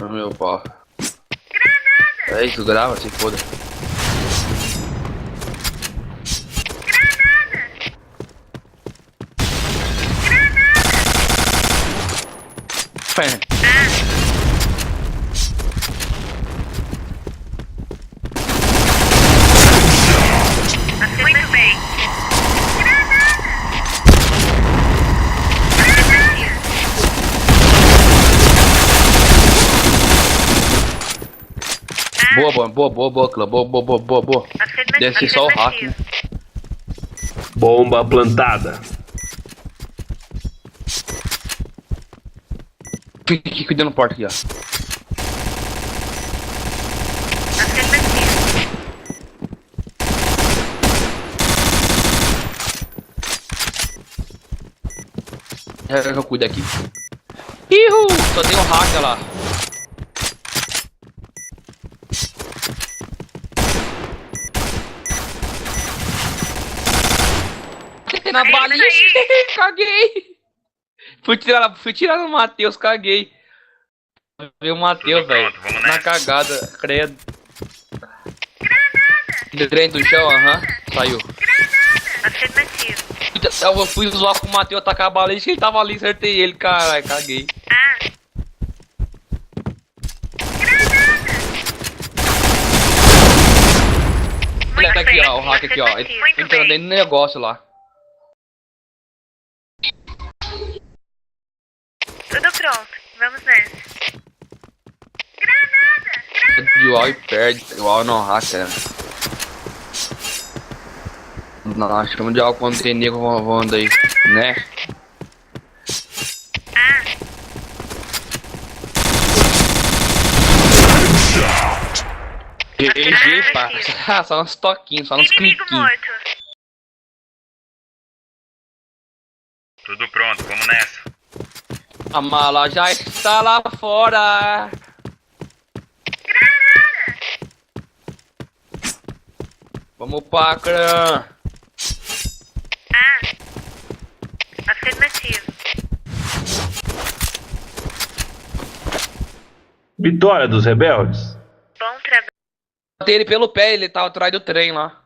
Meu pau. É isso, grava, se foda. Muito bem. Boa, clã. Boa. Deve ser só o hack, né? Bomba plantada. Fica aqui cuidando da porta aqui, ó. Eu cuido aqui. Ihu! Só tem um hack lá. Na balinha. Caguei. Fui tirar no Matheus, caguei. Veio o Matheus, velho. Na cagada, credo. Dentro do chão, aham. Saiu. Afirmativo. Eu fui zoar com o Matheus, atacar a bala, ele tava ali, acertei ele, caralho, caguei. Olha tá aqui, ó, o hack aqui, ó. Ele entrando dentro do negócio lá. Tudo pronto. Vamos nessa. Dual e perde. Dual não hack, né? Não, chama de algo quando tem nego voando aí, né? GG, pá. Só uns toquinhos, só uns Inimigo cliquinhos. morto. Tudo pronto, vamos nessa. A mala já está lá fora. Vamos pra clã. Afirmativo. Vitória dos rebeldes. Bom trabalho. Matei ele pelo pé, ele tava atrás do trem lá.